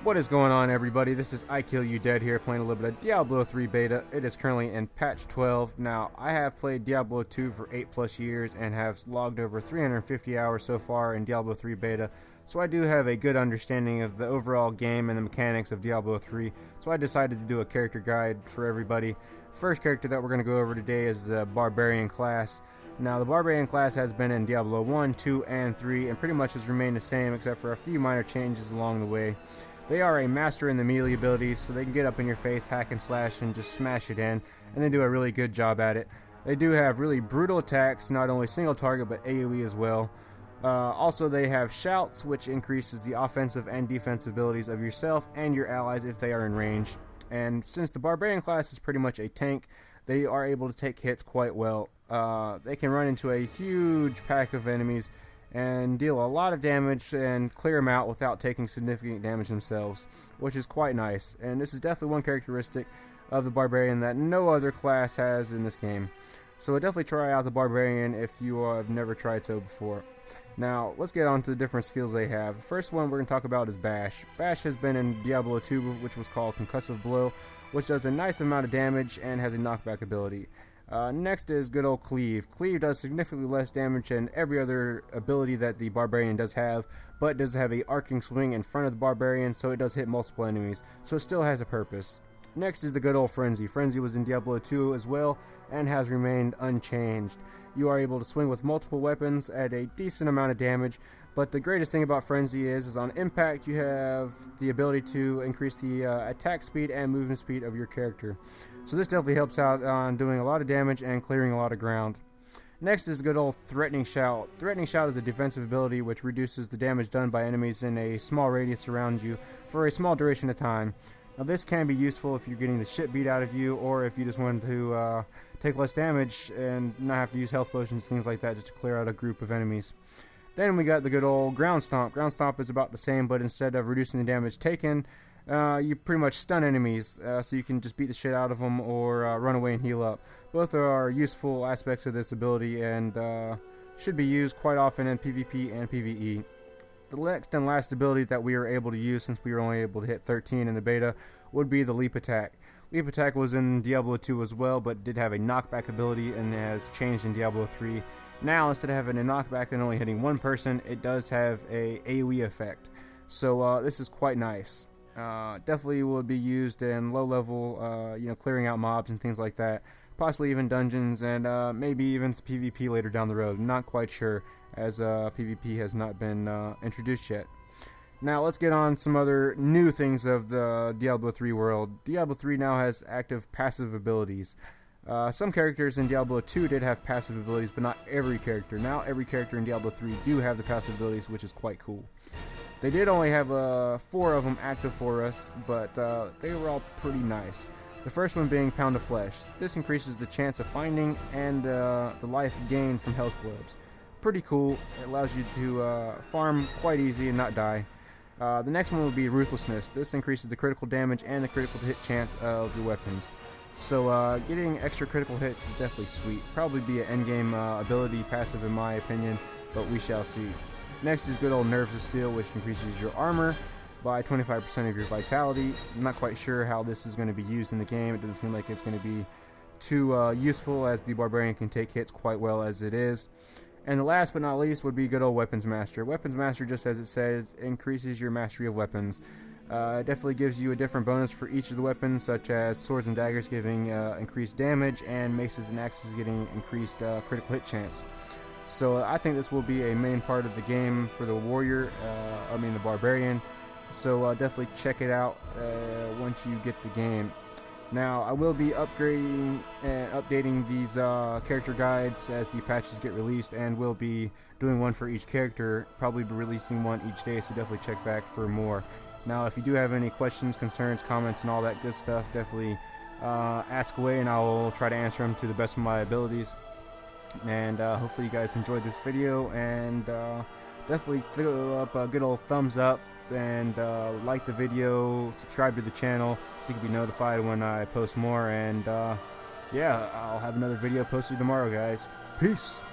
What is going on, everybody? This is I Kill You Dead here, playing a little bit of Diablo 3 beta. It is currently in patch 12. Now, I have played Diablo 2 for 8+ years and have logged over 350 hours so far in Diablo 3 beta, so I do have a good understanding of the overall game and the mechanics of Diablo 3, so I decided to do a character guide for everybody. The first character that we're going to go over today is the Barbarian class. Now, the Barbarian class has been in Diablo 1, 2, and 3, and pretty much has remained the same except for a few minor changes along the way. They are a master in the melee abilities, so they can get up in your face, hack and slash, and just smash it in, and they do a really good job at it. They do have really brutal attacks, not only single target, but AoE as well. Also, they have shouts, which increases the offensive and defensive abilities of yourself and your allies if they are in range. And since the Barbarian class is pretty much a tank, they are able to take hits quite well. They can run into a huge pack of enemies and deal a lot of damage and clear them out without taking significant damage themselves, which is quite nice. And this is definitely one characteristic of the Barbarian that no other class has in this game. So definitely try out the Barbarian if you have never tried so before. Now, let's get on to the different skills they have. The first one we're going to talk about is Bash. Bash has been in Diablo 2, which was called Concussive Blow, which does a nice amount of damage and has a knockback ability. Next is good old Cleave. Cleave does significantly less damage than every other ability that the Barbarian does have, but does have a arcing swing in front of the Barbarian, so it does hit multiple enemies, so it still has a purpose. Next is the good old Frenzy. Frenzy was in Diablo 2 as well, and has remained unchanged. You are able to swing with multiple weapons at a decent amount of damage, but the greatest thing about Frenzy is on impact you have the ability to increase the attack speed and movement speed of your character. So this definitely helps out on doing a lot of damage and clearing a lot of ground. Next is good old Threatening Shout. Threatening Shout is a defensive ability which reduces the damage done by enemies in a small radius around you for a small duration of time. Now, this can be useful if you're getting the shit beat out of you, or if you just want to take less damage and not have to use health potions, things like that, just to clear out a group of enemies. Then we got the good old Ground Stomp. Ground Stomp is about the same, but instead of reducing the damage taken, you pretty much stun enemies, so you can just beat the shit out of them or run away and heal up. Both are useful aspects of this ability and should be used quite often in PvP and PvE. The next and last ability that we are able to use, since we were only able to hit 13 in the beta, would be the Leap Attack. Leap Attack was in Diablo 2 as well, but did have a knockback ability and has changed in Diablo 3. Now, instead of having a knockback and only hitting one person, it does have a AoE effect. So this is quite nice. Definitely will be used in low level, clearing out mobs and things like that. Possibly even dungeons and maybe even some PvP later down the road. Not quite sure, as PvP has not been introduced yet. Now let's get on some other new things of the Diablo 3 world. Diablo 3 now has active passive abilities. Some characters in Diablo 2 did have passive abilities, but not every character. Now every character in Diablo 3 do have the passive abilities, which is quite cool. They did only have 4 of them active for us, but they were all pretty nice. The first one being Pound of Flesh. This increases the chance of finding and the life gained from health globes. Pretty cool. It allows you to farm quite easy and not die. The next one would be Ruthlessness. This increases the critical damage and the critical hit chance of your weapons. So getting extra critical hits is definitely sweet. Probably be an endgame ability passive in my opinion, but we shall see. Next is good old Nerves of Steel, which increases your armor by 25% of your vitality. I'm not quite sure how this is going to be used in the game. It doesn't seem like it's going to be too useful, as the Barbarian can take hits quite well as it is. And the last but not least would be good old Weapons Master. Weapons Master, just as it says, increases your mastery of weapons. It definitely gives you a different bonus for each of the weapons, such as swords and daggers giving increased damage, and maces and axes getting increased critical hit chance. So I think this will be a main part of the game for the warrior, the Barbarian. So definitely check it out once you get the game. Now, I will be upgrading and updating these character guides as the patches get released, and will be doing one for each character, probably be releasing one each day, so definitely check back for more. Now, if you do have any questions, concerns, comments, and all that good stuff, definitely ask away, and I will try to answer them to the best of my abilities. And hopefully you guys enjoyed this video, and definitely throw up a good old thumbs up, and like the video, subscribe to the channel so you can be notified when I post more, and yeah, I'll have another video posted tomorrow, guys. Peace.